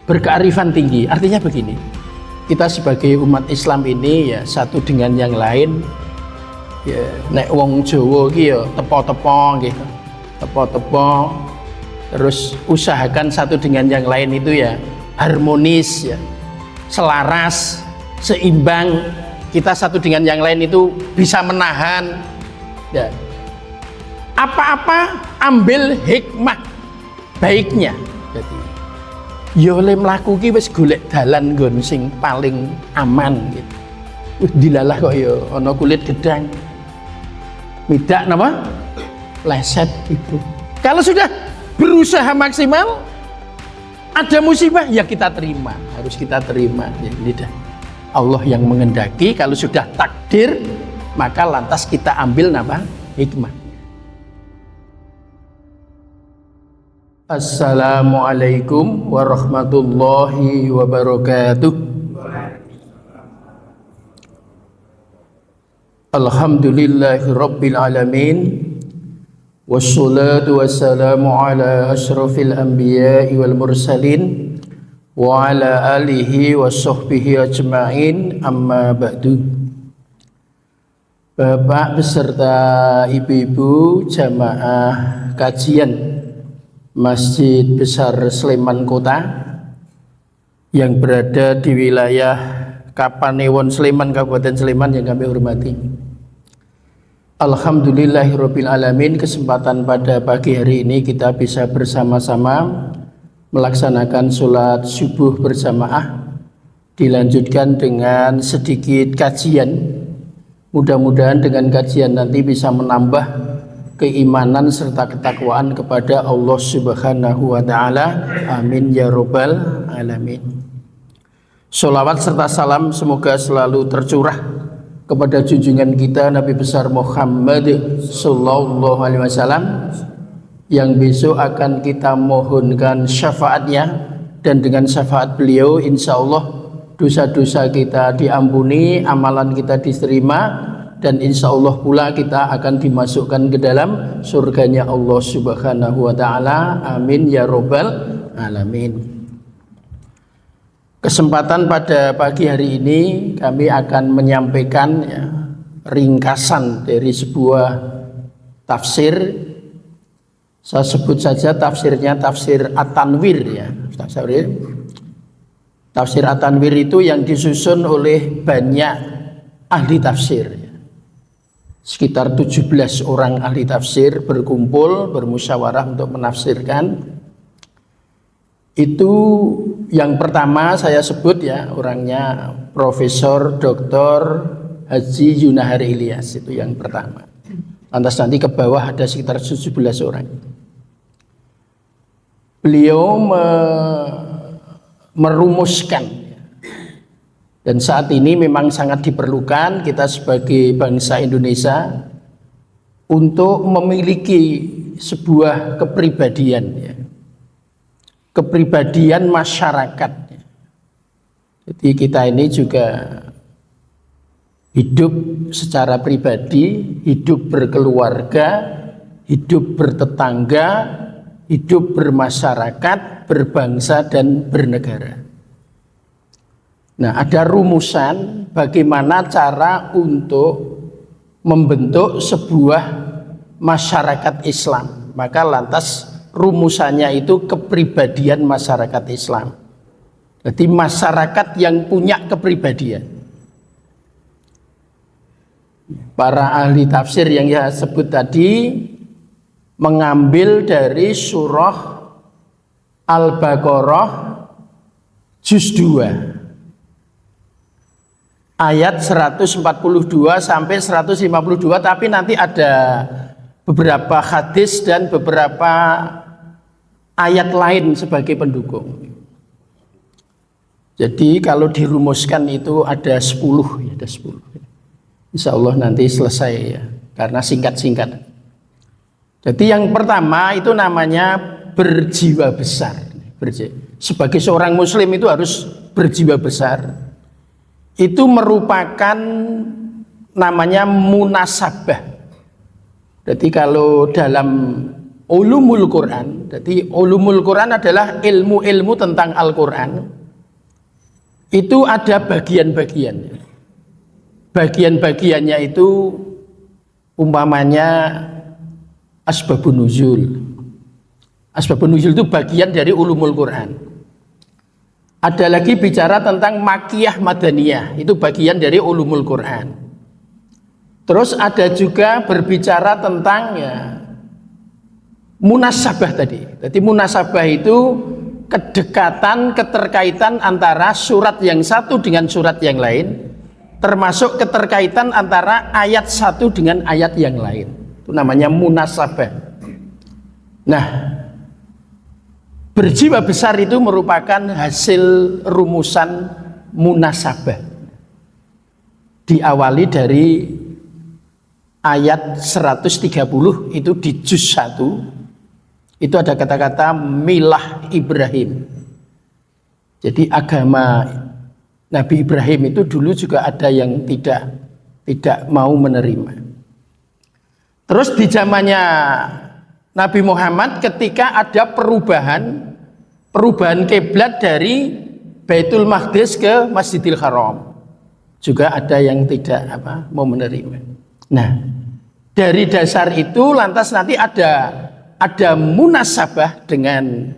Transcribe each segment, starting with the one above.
berkearifan tinggi. Artinya begini, kita sebagai umat Islam ini ya satu dengan yang lain ya, nek wong Jawa iki ya tepo-tepo gitu. Tepo-tepo, terus usahakan satu dengan yang lain itu ya harmonis ya, selaras, seimbang. Kita satu dengan yang lain itu bisa menahan ya. Apa-apa ambil hikmah baiknya. Jadi ya oleh mlaku ki wis golek dalan nggon sing paling aman gitu. Dilalah kok ya ana kulit gedang. Midak napa? Leset itu. Kalau sudah berusaha maksimal, ada musibah ya kita terima, harus kita terima. Ya, lidah. Allah yang mengendaki, kalau sudah takdir, maka lantas kita ambil napa? Hikmah. Assalamualaikum warahmatullahi wabarakatuh. Alhamdulillahi rabbil alamin. Wassalatu wassalamu ala asyrafil anbiya'i wal mursalin wa ala alihi wa sahbihi ajma'in, amma ba'du. Bapak beserta ibu-ibu jamaah kajian Masjid Besar Sleman Kota yang berada di wilayah Kapanewon Sleman, Kabupaten Sleman yang kami hormati. Alhamdulillahirabbil alamin, kesempatan pada pagi hari ini kita bisa bersama-sama melaksanakan sholat subuh berjamaah, dilanjutkan dengan sedikit kajian. Mudah-mudahan dengan kajian nanti bisa menambah keimanan serta ketakwaan kepada Allah Subhanahu wa ta'ala. Amin ya rabbal alamin. Sholawat serta salam semoga selalu tercurah kepada junjungan kita Nabi besar Muhammad sallallahu alaihi wasallam yang besok akan kita mohonkan syafaatnya, dan dengan syafaat beliau insya Allah dosa-dosa kita diampuni, amalan kita diterima, dan insya Allah pula kita akan dimasukkan ke dalam surganya Allah Subhanahu wa ta'ala. Amin ya rabbal alamin. Kesempatan pada pagi hari ini kami akan menyampaikan ya, ringkasan dari sebuah tafsir. Saya sebut saja tafsirnya tafsir At-Tanwir ya. Tafsir At-Tanwir itu yang disusun oleh banyak ahli tafsir ya. Sekitar 17 orang ahli tafsir berkumpul bermusyawarah untuk menafsirkan. Itu yang pertama saya sebut ya, orangnya Profesor Dr. Haji Yunahari Ilyas, itu yang pertama. Lantas nanti ke bawah ada sekitar 17 orang. Beliau merumuskan, dan saat ini memang sangat diperlukan kita sebagai bangsa Indonesia untuk memiliki sebuah kepribadian ya. Kepribadian masyarakat. Jadi kita ini juga hidup secara pribadi, hidup berkeluarga, hidup bertetangga, hidup bermasyarakat, berbangsa dan bernegara. Nah, ada rumusan bagaimana cara untuk membentuk sebuah masyarakat Islam. Maka lantas rumusannya itu kepribadian masyarakat Islam. Jadi masyarakat yang punya kepribadian. Para ahli tafsir yang saya sebut tadi mengambil dari surah Al-Baqarah juz 2 ayat 142 sampai 152, tapi nanti ada beberapa hadis dan beberapa ayat lain sebagai pendukung. Jadi kalau dirumuskan itu ada 10 ya, ada 10. Insya Allah nanti selesai ya, karena singkat-singkat. Jadi yang pertama itu namanya berjiwa besar. Sebagai seorang muslim itu harus berjiwa besar. Itu merupakan namanya munasabah. Jadi kalau dalam ulumul Quran. Jadi ulumul Quran adalah ilmu-ilmu tentang Al-Quran. Itu ada bagian-bagiannya. Bagian-bagiannya itu umpamanya asbabun nuzul. Asbabun nuzul itu bagian dari ulumul Quran. Ada lagi bicara tentang makiyah madaniyah, itu bagian dari ulumul Quran. Terus ada juga berbicara tentang ya munasabah tadi. Jadi munasabah itu kedekatan, keterkaitan antara surat yang satu dengan surat yang lain, termasuk keterkaitan antara ayat satu dengan ayat yang lain. Itu namanya munasabah. Nah, berjiwa besar itu merupakan hasil rumusan munasabah. Diawali dari ayat 130 itu di juz 1. Itu ada kata-kata milah Ibrahim. Jadi agama Nabi Ibrahim itu dulu juga ada yang tidak mau menerima. Terus di zamannya Nabi Muhammad ketika ada perubahan kiblat dari Baitul Maqdis ke Masjidil Haram, juga ada yang tidak mau menerima. Nah, dari dasar itu lantas nanti ada munasabah dengan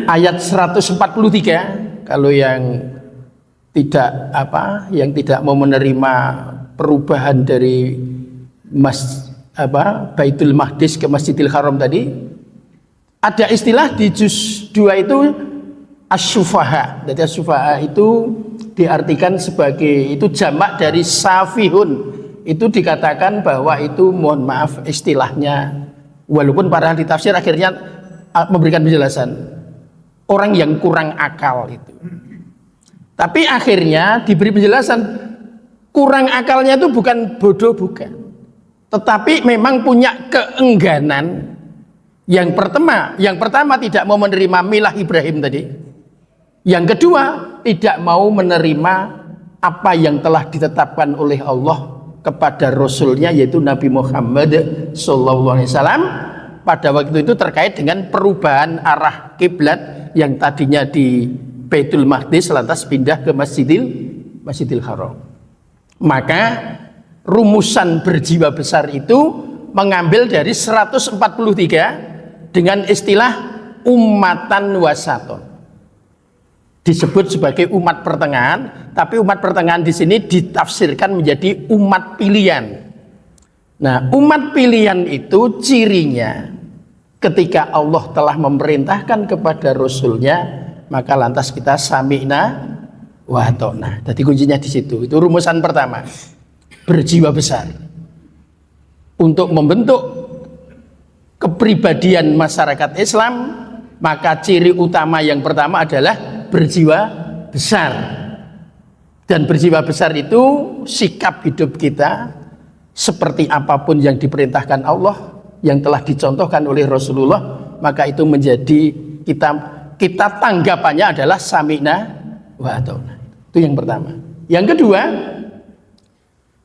ayat 143. Kalau yang tidak mau menerima perubahan dari Baitul Maqdis ke Masjidil Haram tadi, ada istilah di juz 2 itu as-sufaha. Jadi as-sufaha itu diartikan sebagai, itu jamak dari safihun. Itu dikatakan bahwa itu, mohon maaf istilahnya, walaupun para ahli tafsir akhirnya memberikan penjelasan, orang yang kurang akal itu. Tapi akhirnya diberi penjelasan, kurang akalnya itu bukan bodoh, bukan, tetapi memang punya keengganan. Yang pertama tidak mau menerima milah Ibrahim tadi. Yang kedua, tidak mau menerima apa yang telah ditetapkan oleh Allah kepada Rasulnya, yaitu Nabi Muhammad SAW. Pada waktu itu terkait dengan perubahan arah kiblat yang tadinya di Baitul Maqdis lantas pindah ke Masjidil Haram. Maka rumusan berjiwa besar itu mengambil dari 143 dengan istilah ummatan wasaton. Disebut sebagai umat pertengahan, tapi umat pertengahan di sini ditafsirkan menjadi umat pilihan. Nah, umat pilihan itu cirinya ketika Allah telah memerintahkan kepada Rasulnya, maka lantas kita sami'na wa ata'na. Jadi kuncinya di situ. Itu rumusan pertama. Berjiwa besar untuk membentuk kepribadian masyarakat Islam, maka ciri utama yang pertama adalah berjiwa besar. Dan berjiwa besar itu sikap hidup kita seperti apapun yang diperintahkan Allah, yang telah dicontohkan oleh Rasulullah, maka itu menjadi kita tanggapannya adalah sami'na wa ata'na. Itu yang pertama. Yang kedua,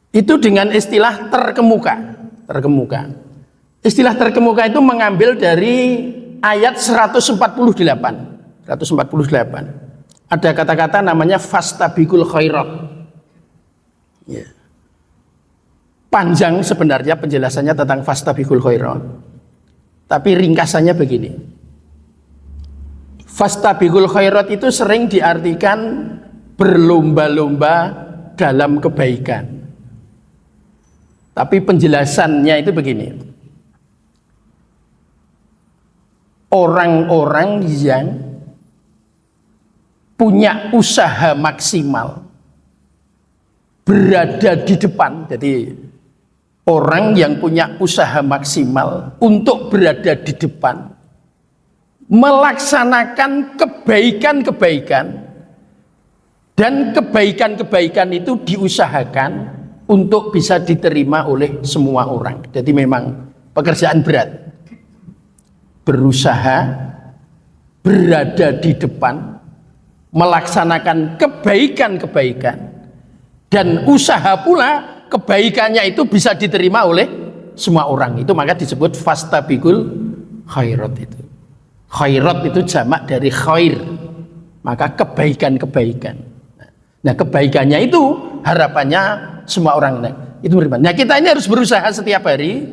itu dengan istilah terkemuka. Istilah terkemuka itu mengambil dari ayat 148. Ada kata-kata namanya fastabiqul khairat. Ya. Panjang sebenarnya penjelasannya tentang fastabiqul khairat. Tapi ringkasannya begini. Fastabiqul khairat itu sering diartikan berlomba-lomba dalam kebaikan. Tapi penjelasannya itu begini. Orang-orang yang punya usaha maksimal berada di depan. Jadi orang yang punya usaha maksimal untuk berada di depan, melaksanakan kebaikan-kebaikan, dan kebaikan-kebaikan itu diusahakan untuk bisa diterima oleh semua orang. Jadi memang pekerjaan berat. Berusaha berada di depan, melaksanakan kebaikan-kebaikan, dan usaha pula kebaikannya itu bisa diterima oleh semua orang. Itu maka disebut fastabiqul khairat itu. Khairat itu jamak dari khair, maka kebaikan-kebaikan. Nah, kebaikannya itu harapannya semua orang itu beriman. Nah, kita ini harus berusaha setiap hari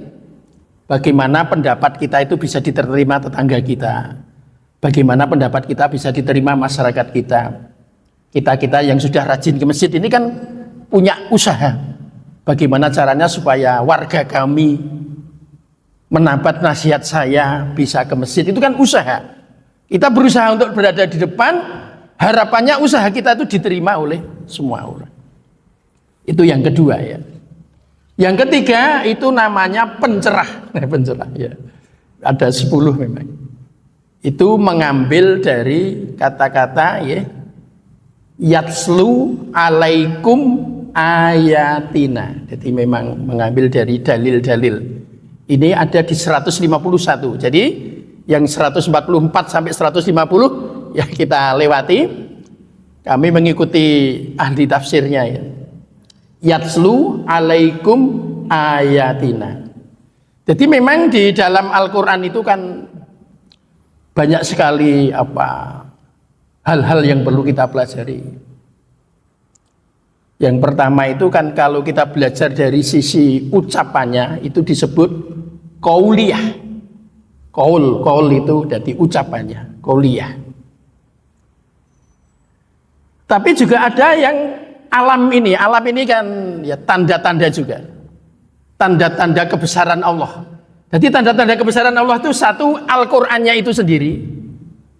bagaimana pendapat kita itu bisa diterima tetangga kita. Bagaimana pendapat kita bisa diterima masyarakat kita. Kita yang sudah rajin ke masjid ini kan punya usaha. Bagaimana caranya supaya warga kami mendapat nasihat saya bisa ke masjid, itu kan usaha. Kita berusaha untuk berada di depan, harapannya usaha kita itu diterima oleh semua orang. Itu yang kedua ya. Yang ketiga itu namanya pencerah. Pencerah ya. Ada 10 memang. Itu mengambil dari kata-kata ya, yatslu alaikum ayatina. Jadi memang mengambil dari dalil-dalil. Ini ada di 151. Jadi yang 144 sampai 150 ya kita lewati. Kami mengikuti ahli tafsirnya ya. Yatslu alaikum ayatina. Jadi memang di dalam Al-Qur'an itu kan banyak sekali hal-hal yang perlu kita pelajari. Yang pertama itu kan kalau kita belajar dari sisi ucapannya itu disebut qauliyah. Qaul itu dari ucapannya, qauliyah. Tapi juga ada yang alam ini kan ya tanda-tanda juga. Tanda-tanda kebesaran Allah. Jadi tanda-tanda kebesaran Allah itu satu, Al-Qur'annya itu sendiri.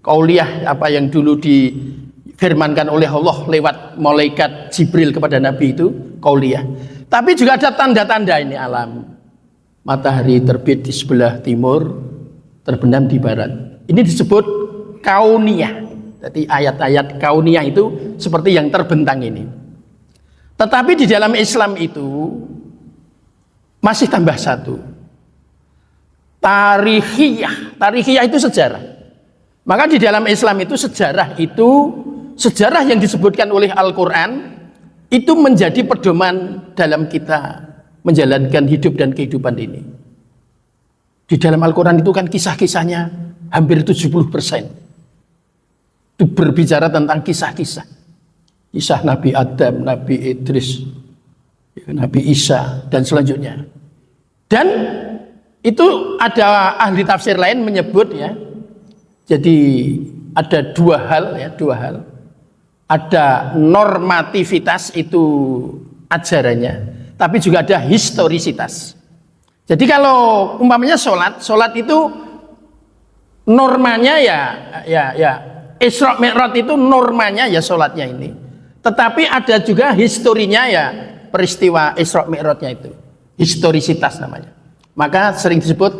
Qauliyah apa yang dulu difirmankan oleh Allah lewat malaikat Jibril kepada Nabi itu qauliyah. Tapi juga ada tanda-tanda ini alam. Matahari terbit di sebelah timur, terbenam di barat. Ini disebut kauniyah. Jadi ayat-ayat kauniyah itu seperti yang terbentang ini. Tetapi di dalam Islam itu masih tambah satu. Tarikhiyah. Tarikhiyah itu sejarah. Maka di dalam Islam itu sejarah yang disebutkan oleh Al-Qur'an itu menjadi pedoman dalam kita menjalankan hidup dan kehidupan ini. Di dalam Al-Qur'an itu kan kisah-kisahnya hampir 70%. Itu berbicara tentang kisah-kisah. Kisah Nabi Adam, Nabi Idris, Nabi Isa dan selanjutnya. Dan itu ada ahli tafsir lain menyebut ya. Jadi ada dua hal. Ada normativitas itu ajarannya, tapi juga ada historisitas. Jadi kalau umpamanya sholat itu normanya ya Isra Mi'raj itu normanya ya sholatnya ini. Tetapi ada juga historinya ya peristiwa Isra Mi'rajnya itu. Historisitas namanya. Maka sering disebut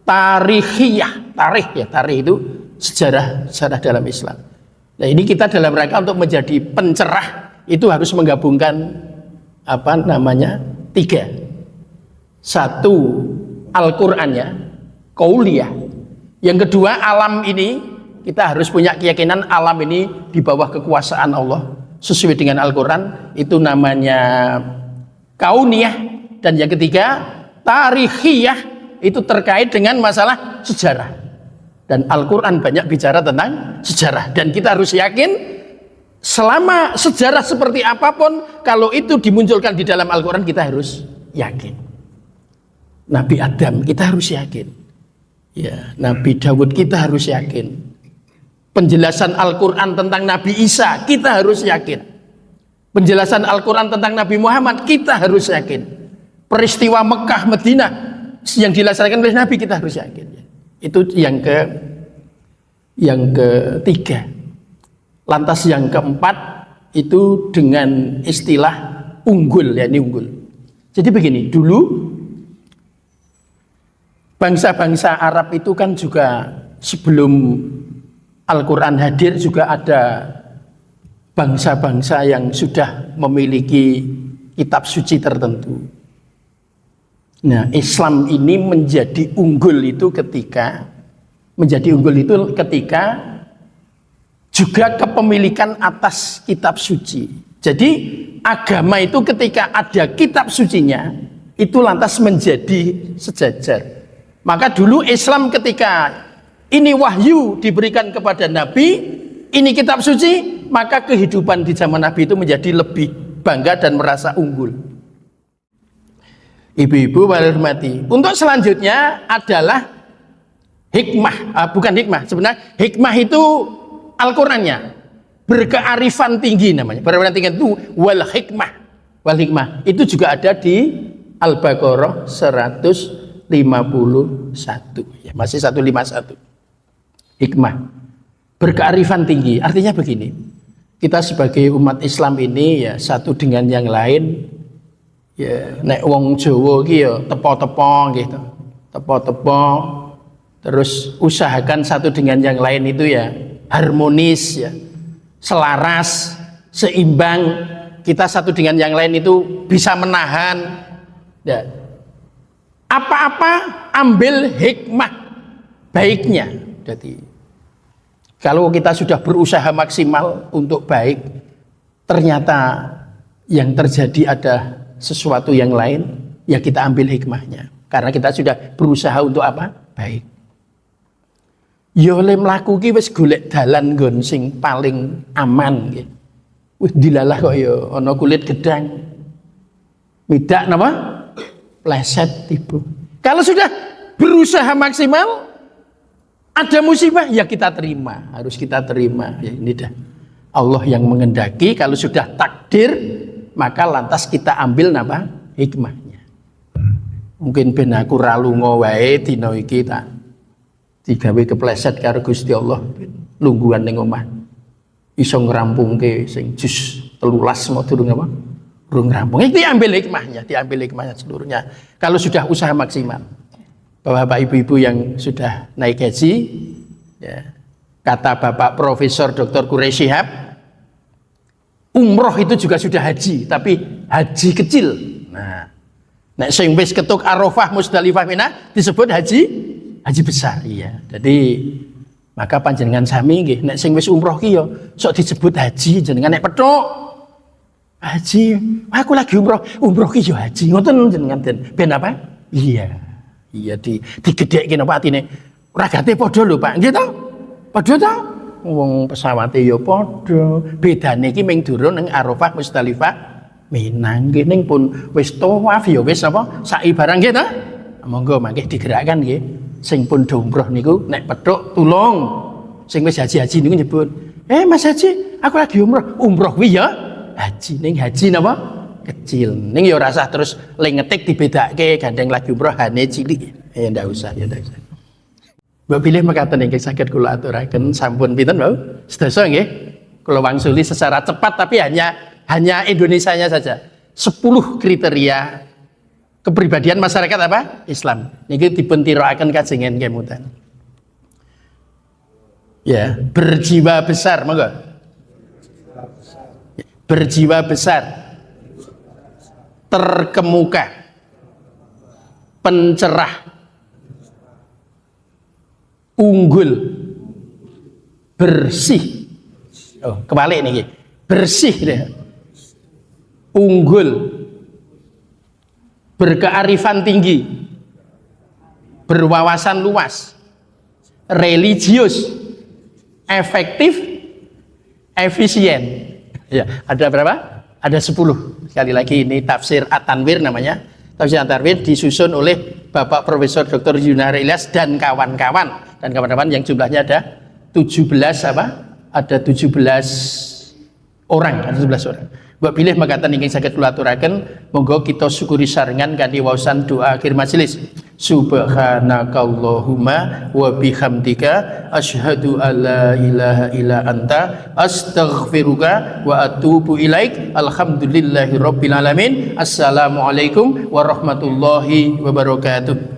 tarikhiyah. Tarikh itu sejarah dalam Islam. Nah, ini kita dalam rangka untuk menjadi pencerah itu harus menggabungkan 3. Satu, Al-Qur'annya, qauliyah. Yang kedua, alam ini kita harus punya keyakinan alam ini di bawah kekuasaan Allah sesuai dengan Al-Qur'an, itu namanya kauniyah. Dan yang ketiga, tarikhiyah, itu terkait dengan masalah sejarah. Dan Al-Qur'an banyak bicara tentang sejarah. Dan kita harus yakin selama sejarah seperti apapun, kalau itu dimunculkan di dalam Al-Qur'an, kita harus yakin. Nabi Adam kita harus yakin. Ya, Nabi Daud kita harus yakin. Penjelasan Al-Qur'an tentang Nabi Isa kita harus yakin. Penjelasan Al-Qur'an tentang Nabi Muhammad kita harus yakin. Peristiwa Mekah Madinah yang dilaksanakan oleh Nabi kita harus yakin. Itu yang ketiga. Lantas yang keempat itu dengan istilah unggul, ya ini unggul. Jadi begini, dulu bangsa-bangsa Arab itu kan juga sebelum Al-Qur'an hadir juga ada bangsa-bangsa yang sudah memiliki kitab suci tertentu. Nah, Islam ini menjadi unggul itu ketika juga kepemilikan atas kitab suci. Jadi agama itu ketika ada kitab sucinya itu lantas menjadi sejajar. Maka dulu Islam ketika ini wahyu diberikan kepada Nabi, ini kitab suci, maka kehidupan di zaman Nabi itu menjadi lebih bangga dan merasa unggul. Ibu-ibu hormati. Untuk selanjutnya adalah hikmah, bukan hikmah. Sebenarnya hikmah itu Al-Qur'annya. Berkearifan tinggi namanya. Berkearifan tinggi itu wal hikmah. Wal hikmah itu juga ada di Al-Baqarah 151. Ya, masih 151. Hikmah. Berkearifan tinggi. Artinya begini. Kita sebagai umat Islam ini ya satu dengan yang lain ya nek wong Jawa ki ya tepo-tepo gitu. Tepo-tepo terus usahakan satu dengan yang lain itu ya harmonis ya. Selaras, seimbang, kita satu dengan yang lain itu bisa menahan ya. Apa-apa ambil hikmah baiknya. Jadi kalau kita sudah berusaha maksimal untuk baik, ternyata yang terjadi ada sesuatu yang lain, ya kita ambil hikmahnya. Karena kita sudah berusaha untuk apa? Baik. Ya oleh mlaku ki wis golek dalan nggon sing paling aman nggih. Wis dilalah kok ya ana kulit gedang. Midak napa? Pleset tiba. Kalau sudah berusaha maksimal ada musibah ya kita terima, harus kita terima. Ya ini dah Allah yang mengendaki, kalau sudah takdir maka lantas kita ambil napa? Hikmahnya. Mungkin ben aku ra lunga wae dina iki tak digawe kepleset karo Gusti Allah lungguhan ning omah iso ngrampungke sing jus 13 mau durung apa durung rampung. Itu diambil hikmahnya seluruhnya kalau sudah usaha maksimal. Bapak ibu-ibu yang sudah naik haji ya, kata Bapak Profesor Dr. Quraish Shihab, umroh itu juga sudah haji tapi haji kecil. Nah nek sing wis ketuk Arafah Musdalifah Mina disebut haji besar. Iya. Jadi maka panjenengan sami nggih nek sing wis umroh ki ya sok disebut haji jenengan nek petuk haji aku lagi umroh ki ya haji ngoten jenengan ben apa? Iya digedhekke napa atine ragate padha lho Pak nggih to? Padha to? Wong pesawate ya padha. Bedane iki ming durung ning Arafah Musdalifah Mina nggih ning pun wis tawaf ya wis apa sa'i barang nggih to? Monggo mangke digerakkan nggih. Sing pun umroh niku nek petuk tulung sing wis haji niku nyebut Mas Haji aku lagi umroh kuwi ya haji ning haji napa kecil ning ya ora usah terus le ngetik dibedake gandeng lagi umroh hane cilik ya ndak usah. Mbok pilih mekaten ingkang saged kula aturaken sampun pinten Mbak sedasa nggih kula wangsuli secara cepat tapi hanya Indonesianya saja 10 kriteria kepribadian masyarakat apa? Islam. Niki dipun tirokaken kajengen kemutan. Ya, berjiwa besar, monggo. Berjiwa besar. Terkemuka. Pencerah. Unggul. Bersih. Oh, kebalik niki. Bersih deh. Unggul. Berkearifan tinggi, berwawasan luas, religius, efektif, efisien. Ya, ada berapa? Ada 10. Sekali lagi ini tafsir At-Tanwir namanya. Tafsir At-Tanwir disusun oleh Bapak Profesor Dr. Yunar Ilyas dan kawan-kawan. Dan kawan-kawan yang jumlahnya ada 17 apa? Ada 17 orang, ada 17 orang. Mbok pilih makaten ingkang saged kula aturaken, monggo kita syukuri sarengan kanthi waosan doa akhir majelis. Subhanakallahumma wa bihamdika asyhadu alla ilaha illa anta astaghfiruka wa atubu ilaik. Alhamdulillahirabbil alamin. Assalamualaikum warahmatullahi wabarakatuh.